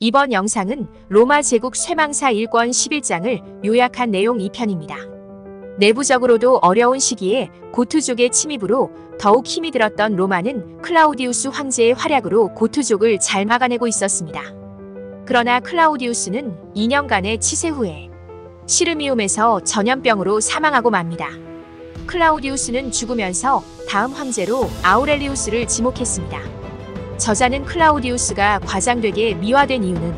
이번 영상은 로마 제국 쇠망사 1권 11장을 요약한 내용 2편입니다. 내부적으로도 어려운 시기에 고트족의 침입으로 더욱 힘이 들었던 로마는 클라우디우스 황제의 활약으로 고트족을 잘 막아내고 있었습니다. 그러나 클라우디우스는 2년간의 치세 후에 시르미움에서 전염병으로 사망하고 맙니다. 클라우디우스는 죽으면서 다음 황제로 아우렐리우스를 지목했습니다. 저자는 클라우디우스가 과장되게 미화된 이유는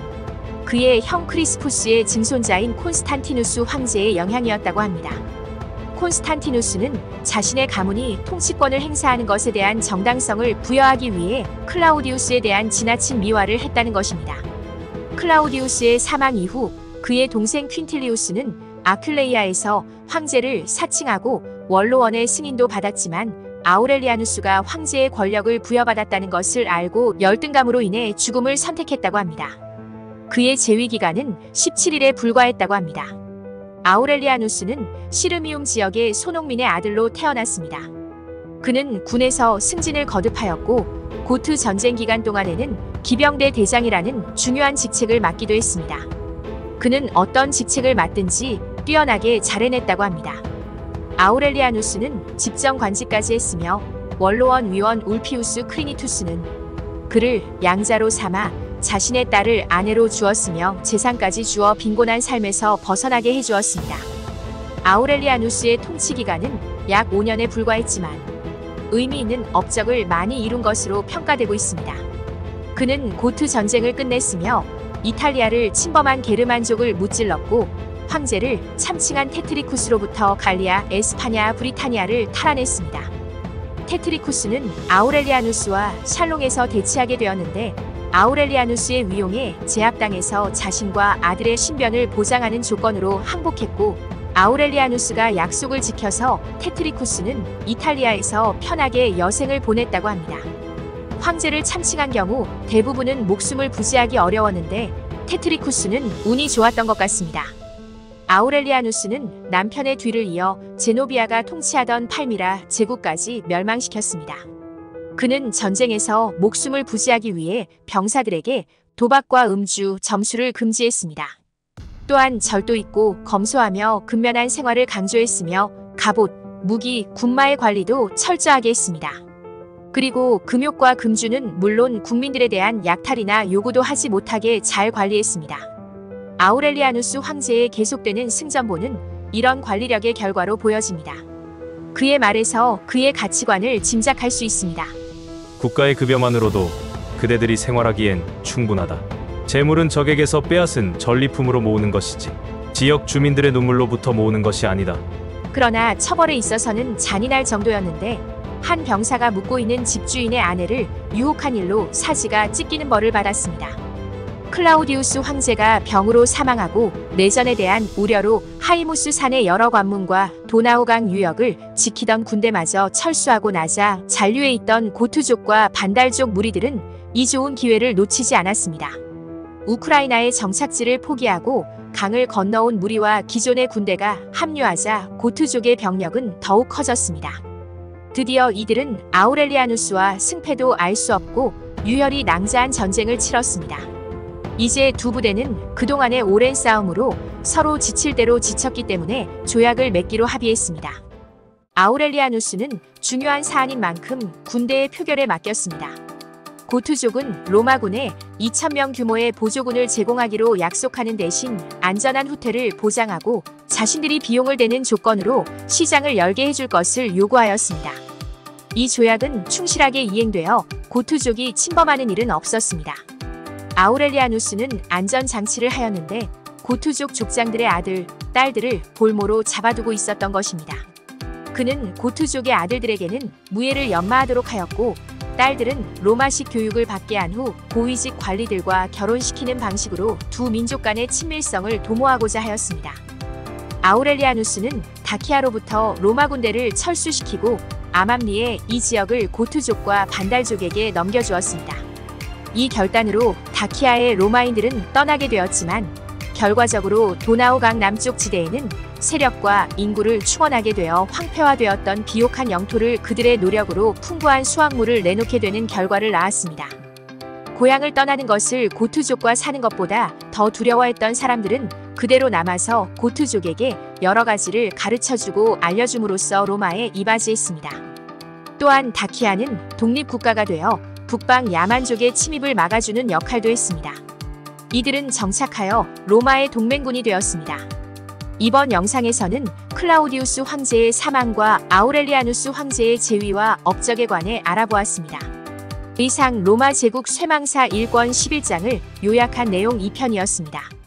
그의 형 크리스푸스의 증손자인 콘스탄티누스 황제의 영향이었다고 합니다. 콘스탄티누스는 자신의 가문이 통치권을 행사하는 것에 대한 정당성을 부여하기 위해 클라우디우스에 대한 지나친 미화를 했다는 것입니다. 클라우디우스의 사망 이후 그의 동생 퀸틸리우스는 아큘레이아에서 황제를 사칭하고 원로원의 승인도 받았지만 아우렐리아누스가 황제의 권력을 부여받았다는 것을 알고 열등감으로 인해 죽음을 선택했다고 합니다. 그의 재위 기간은 17일에 불과했다고 합니다. 아우렐리아누스는 시르미움 지역의 소농민의 아들로 태어났습니다. 그는 군에서 승진을 거듭하였고 고트 전쟁 기간 동안에는 기병대 대장이라는 중요한 직책을 맡기도 했습니다. 그는 어떤 직책을 맡든지 뛰어나게 잘 해냈다고 합니다. 아우렐리아누스는 집정 관직까지 했으며 원로원 위원 울피우스 크리니투스는 그를 양자로 삼아 자신의 딸을 아내로 주었으며 재산까지 주어 빈곤한 삶에서 벗어나게 해주었습니다. 아우렐리아누스의 통치 기간은 약 5년에 불과했지만 의미 있는 업적을 많이 이룬 것으로 평가되고 있습니다. 그는 고트 전쟁을 끝냈으며 이탈리아를 침범한 게르만족을 무찔렀고 황제를 참칭한 테트리쿠스로부터 갈리아, 에스파냐, 브리타니아를 탈환했습니다. 테트리쿠스는 아우렐리아누스와 샬롱에서 대치하게 되었는데 아우렐리아누스의 위용에 제압당해서 자신과 아들의 신변을 보장하는 조건으로 항복했고 아우렐리아누스가 약속을 지켜서 테트리쿠스는 이탈리아에서 편하게 여생을 보냈다고 합니다. 황제를 참칭한 경우 대부분은 목숨을 부지하기 어려웠는데 테트리쿠스는 운이 좋았던 것 같습니다. 아우렐리아누스는 남편의 뒤를 이어 제노비아가 통치하던 팔미라 제국까지 멸망시켰습니다. 그는 전쟁에서 목숨을 부지하기 위해 병사들에게 도박과 음주, 점수를 금지했습니다. 또한 절도 있고 검소하며 근면한 생활을 강조했으며 갑옷, 무기, 군마의 관리도 철저하게 했습니다. 그리고 금욕과 금주는 물론 국민들에 대한 약탈이나 요구도 하지 못하게 잘 관리했습니다. 아우렐리아누스 황제의 계속되는 승전보는 이런 관리력의 결과로 보여집니다. 그의 말에서 그의 가치관을 짐작할 수 있습니다. 국가의 급여만으로도 그대들이 생활하기엔 충분하다. 재물은 적에게서 빼앗은 전리품으로 모으는 것이지 지역 주민들의 눈물로부터 모으는 것이 아니다. 그러나 처벌에 있어서는 잔인할 정도였는데 한 병사가 묵고 있는 집주인의 아내를 유혹한 일로 사지가 찢기는 벌을 받았습니다. 클라우디우스 황제가 병으로 사망하고 내전에 대한 우려로 하이무스 산의 여러 관문과 도나우강 유역을 지키던 군대마저 철수하고 나자 잔류해 있던 고트족과 반달족 무리들은 이 좋은 기회를 놓치지 않았습니다. 우크라이나의 정착지를 포기하고 강을 건너온 무리와 기존의 군대가 합류하자 고트족의 병력은 더욱 커졌습니다. 드디어 이들은 아우렐리아누스와 승패도 알 수 없고 유혈이 낭자한 전쟁을 치렀습니다. 이제 두 부대는 그동안의 오랜 싸움으로 서로 지칠 대로 지쳤기 때문에 조약을 맺기로 합의했습니다. 아우렐리아누스는 중요한 사안인 만큼 군대의 표결에 맡겼습니다. 고트족은 로마군에 2,000명 규모의 보조군을 제공하기로 약속하는 대신 안전한 후퇴를 보장하고 자신들이 비용을 대는 조건으로 시장을 열게 해줄 것을 요구하였습니다. 이 조약은 충실하게 이행되어 고트족이 침범하는 일은 없었습니다. 아우렐리아누스는 안전장치를 하였는데 고트족 족장들의 아들, 딸들을 볼모로 잡아두고 있었던 것입니다. 그는 고트족의 아들들에게는 무예를 연마하도록 하였고 딸들은 로마식 교육을 받게 한 후 고위직 관리들과 결혼시키는 방식으로 두 민족 간의 친밀성을 도모하고자 하였습니다. 아우렐리아누스는 다키아로부터 로마 군대를 철수시키고 아맘리에 이 지역을 고트족과 반달족에게 넘겨주었습니다. 이 결단으로 다키아의 로마인들은 떠나게 되었지만 결과적으로 도나우강 남쪽 지대에는 세력과 인구를 충원하게 되어 황폐화되었던 비옥한 영토를 그들의 노력으로 풍부한 수확물을 내놓게 되는 결과를 낳았습니다. 고향을 떠나는 것을 고투족과 사는 것보다 더 두려워했던 사람들은 그대로 남아서 고투족에게 여러 가지를 가르쳐주고 알려줌으로써 로마에 이바지했습니다. 또한 다키아는 독립국가가 되어 북방 야만족의 침입을 막아주는 역할도 했습니다. 이들은 정착하여 로마의 동맹군이 되었습니다. 이번 영상에서는 클라우디우스 황제의 사망과 아우렐리아누스 황제의 재위와 업적에 관해 알아보았습니다. 이상 로마 제국 쇠망사 1권 11장을 요약한 내용 2편이었습니다.